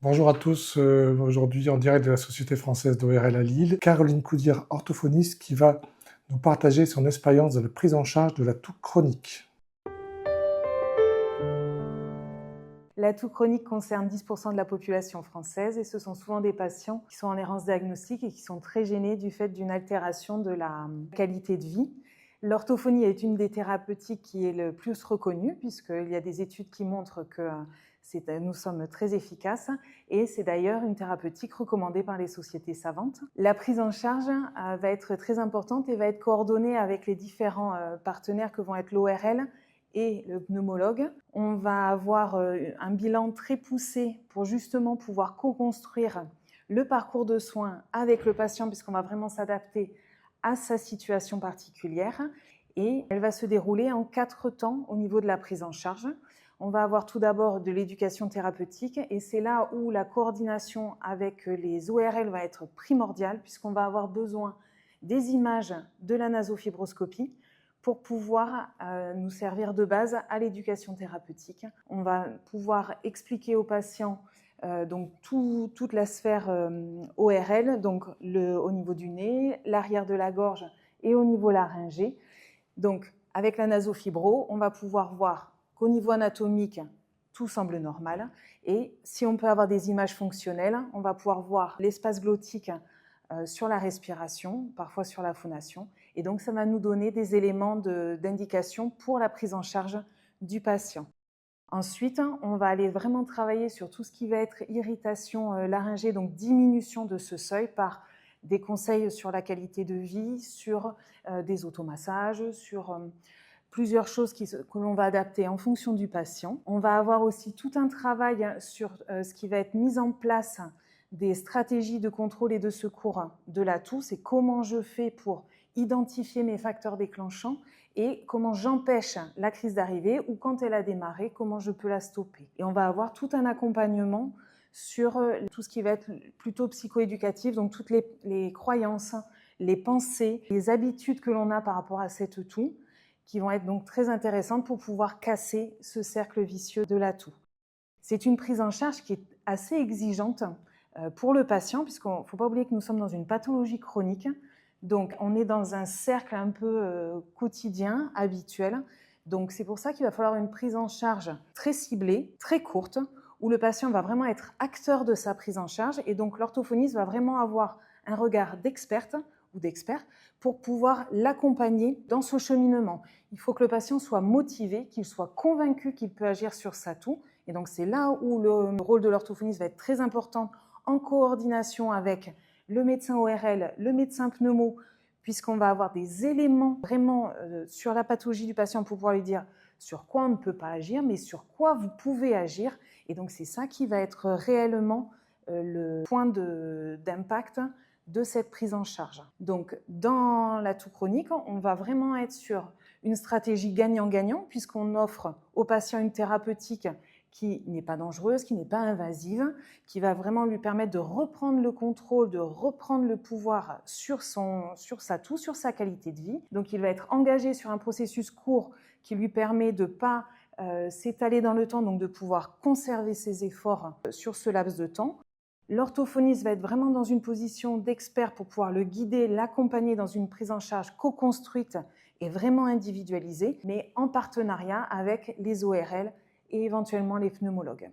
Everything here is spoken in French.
Bonjour à tous, aujourd'hui en direct de la Société française d'ORL à Lille, Caroline Coudière, orthophoniste, qui va nous partager son expérience de la prise en charge de la toux chronique. La toux chronique concerne 10% de la population française et ce sont souvent des patients qui sont en errance diagnostique et qui sont très gênés du fait d'une altération de la qualité de vie. L'orthophonie est une des thérapeutiques qui est le plus reconnue puisqu'il y a des études qui montrent que nous sommes très efficaces et c'est d'ailleurs une thérapeutique recommandée par les sociétés savantes. La prise en charge va être très importante et va être coordonnée avec les différents partenaires que vont être l'ORL et le pneumologue. On va avoir un bilan très poussé pour justement pouvoir co-construire le parcours de soins avec le patient puisqu'on va vraiment s'adapter à sa situation particulière et elle va se dérouler en 4 temps au niveau de la prise en charge. On va avoir tout d'abord de l'éducation thérapeutique et c'est là où la coordination avec les ORL va être primordiale puisqu'on va avoir besoin des images de la nasofibroscopie pour pouvoir nous servir de base à l'éducation thérapeutique. On va pouvoir expliquer aux patients donc toute la sphère ORL, donc au niveau du nez, l'arrière de la gorge et au niveau laryngé. Donc avec la nasofibro, on va pouvoir voir qu'au niveau anatomique, tout semble normal. Et si on peut avoir des images fonctionnelles, on va pouvoir voir l'espace glottique sur la respiration, parfois sur la phonation. Et donc, ça va nous donner des éléments d'indication pour la prise en charge du patient. Ensuite, on va aller vraiment travailler sur tout ce qui va être irritation laryngée, donc diminution de ce seuil par des conseils sur la qualité de vie, sur des automassages, sur plusieurs choses que l'on va adapter en fonction du patient. On va avoir aussi tout un travail sur ce qui va être mis en place des stratégies de contrôle et de secours de la toux. C'est comment je fais pour identifier mes facteurs déclenchants et comment j'empêche la crise d'arriver ou quand elle a démarré, comment je peux la stopper. Et on va avoir tout un accompagnement sur tout ce qui va être plutôt psychoéducatif, donc toutes les croyances, les pensées, les habitudes que l'on a par rapport à cette toux, qui vont être donc très intéressantes pour pouvoir casser ce cercle vicieux de la toux. C'est une prise en charge qui est assez exigeante pour le patient, puisqu'il ne faut pas oublier que nous sommes dans une pathologie chronique. Donc, on est dans un cercle un peu quotidien, habituel. Donc, c'est pour ça qu'il va falloir une prise en charge très ciblée, très courte, où le patient va vraiment être acteur de sa prise en charge. Et donc, l'orthophoniste va vraiment avoir un regard d'experte ou d'expert pour pouvoir l'accompagner dans son cheminement. Il faut que le patient soit motivé, qu'il soit convaincu qu'il peut agir sur sa toux. Et donc, c'est là où le rôle de l'orthophoniste va être très important en coordination avec le médecin ORL, le médecin pneumo, puisqu'on va avoir des éléments vraiment sur la pathologie du patient pour pouvoir lui dire sur quoi on ne peut pas agir, mais sur quoi vous pouvez agir. Et donc, c'est ça qui va être réellement le point d'impact de cette prise en charge. Donc, dans la toux chronique, on va vraiment être sur une stratégie gagnant-gagnant, puisqu'on offre au patient une thérapeutique qui n'est pas dangereuse, qui n'est pas invasive, qui va vraiment lui permettre de reprendre le contrôle, de reprendre le pouvoir sur sa toux, sur sa qualité de vie. Donc, il va être engagé sur un processus court qui lui permet de ne pas s'étaler dans le temps, donc de pouvoir conserver ses efforts sur ce laps de temps. L'orthophoniste va être vraiment dans une position d'expert pour pouvoir le guider, l'accompagner dans une prise en charge co-construite et vraiment individualisée, mais en partenariat avec les ORL et éventuellement les pneumologues.